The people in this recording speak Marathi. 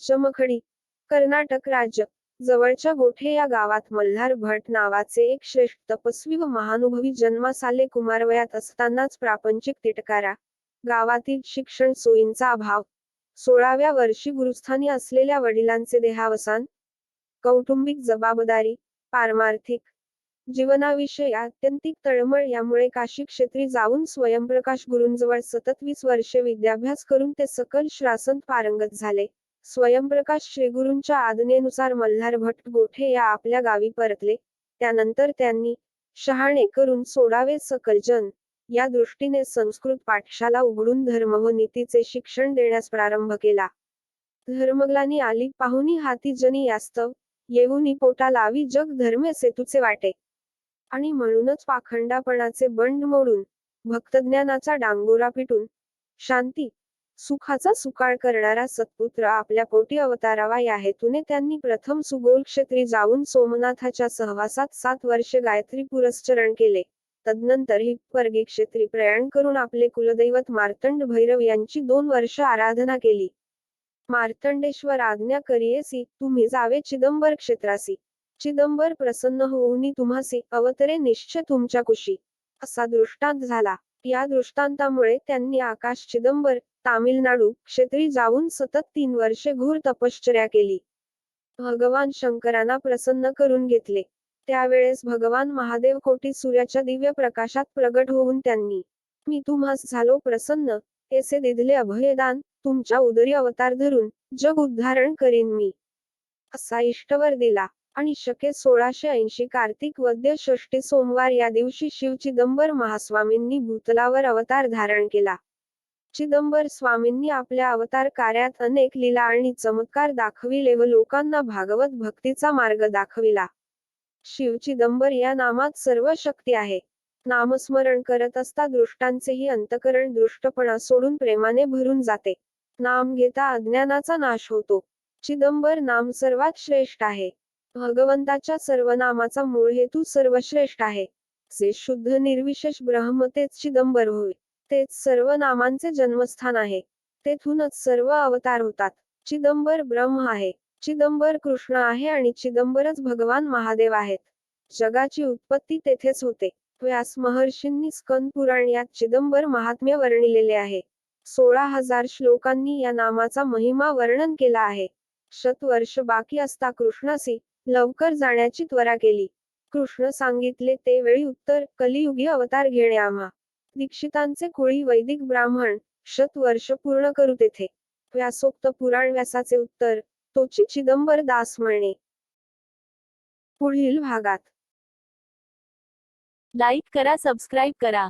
चमखडी, कर्नाटक राज्य. जवळच्या गोठे या गावात मल्हार भट नावाचे एक श्रेष्ठ तपस्वी व महानुभवी जन्मास आले. कुमारवयात असतानाच प्रापंचिक तिटकारा, गावातील शिक्षण सोयींचा अभाव, 16व्या वर्षी गुरुस्थानी असलेल्या वडिलांचे देहावसान, कौटुंबिक जबाबदारी, पारमार्थिक जीवनाविषयी आत्यंतिक तळमळ यामुळे काशी क्षेत्री जाऊन स्वयंप्रकाश गुरूंजवळ सतत 20 वर्षे विद्याभ्यास करून ते सकल शास्त्रांत पारंगत झाले. स्वयंप्रकाश श्रीगुरूंच्या आज्ञेनुसार मल्हार भट गोठे या आपल्या गावी परतले. त्यानंतर त्यांनी शहाणे करून सोडावे सकल जन या दृष्टीने संस्कृत पाठशाला उघडून धर्म व नीतीचे शिक्षण देण्यास प्रारंभ केला. धर्मग्लानी आली पाहुनी हाती जनी यास्तव, येऊनी पोटा लावी जग धर्मे सेतूचे वाटे. आणि म्हणूनच पाखंडापणाचे बंड मोडून, भक्तज्ञानाचा डांगोरा पिटून, शांती सुखाचा सुकाळ करणारा सत्पुत्र आपल्या पोटी अवतारावा या हेतूने त्यांनी प्रथम सुगोल क्षेत्री जाऊन सोमनाथाच्या सहवासात 7 वर्षे गायत्री पुरस्चरण केले. तदनंतर ही परगी क्षेत्री प्रयाण करून आपले कुलदैवत मार्तंड भैरव यांची 2 वर्ष आराधना केली. मार्तंडेश्वर आज्ञा करियेसी, तुम्ही जावे चिदंबर क्षेत्रासी. चिदंबर प्रसन्न होऊनी तुम्हासी, अवतरे निश्चय तुमच्या कुशी. असा दृष्टांत झाला. या दृष्टांतामुळे त्यांनी आकाश चिदंबर, तामिळनाडू क्षेत्री जाऊन सतत 3 वर्षे घोर तपश्चर्या केली. भगवान शंकरांना प्रसन्न करून घेतले. त्यावेळेस भगवान महादेव कोटी सूर्याच्या दिव्य प्रकाशात प्रगट होऊन त्यांनी, मी तुम्हास झालो प्रसन्न, ऐसे दिधले अभयदान, तुमच्या उदरी अवतार धरून जग उद्धारण करीन मी, असा इष्टवर दिला. आणि शके 1680 कार्तिक वद्य षष्ठी सोमवार या दिवशी शिव चिदंबर महास्वामींनी भूतलावर अवतार धारण केला. चिदंबर स्वामींनी आपल्या अवतार कार्यात अनेक लीला आणि चमत्कार दाखविले व लोकांना भागवत भक्तीचा मार्ग दाखविला. शिव चिदंबर या नामात सर्व शक्ती आहे. नामस्मरण करत असता दृष्टांचेही अंतकरण दृष्टपणा सोडून प्रेमाने भरून जाते. नाम घेता अज्ञानाचा नाश होतो. चिदंबर नाम सर्वात श्रेष्ठ आहे. भगवंताच्या सर्व नामाचा मूळ हेतू सर्वश्रेष्ठ आहे. जे शुद्ध निर्विशेष ब्रह्म तेच चिदंबर होय. तेच सर्व नामांचे जन्मस्थान आहे. तेथूनच सर्व अवतार होतात. चिदंबर ब्रह्म आहे. चिदंबर कृष्ण आहे आणि चिदंबरच भगवान महादेव आहेत. जगाची उत्पत्ती तेथेच होते. व्यास महर्षींनी स्कंद पुराण यात चिदंबर महात्म्य वर्णिलेले आहे. 16,000 श्लोकांनी या नामाचा महिमा वर्णन केला आहे. शतवर्ष बाकी असता कृष्णासी लवकर जाण्याची त्वरा केली. कृष्ण सांगितले ते वेळी उत्तर, कलियुगी अवतार घेणे आम्हा दीक्षितांचे कुळी वैदिक ब्राह्मण 100 वर्ष पूर्ण करू तेथे. व्यासोक्त पुराण व्यासाचे उत्तर, तोची चिदंबर दास म्हणे. पुढील भागात लाईक करा, सबस्क्राईब करा.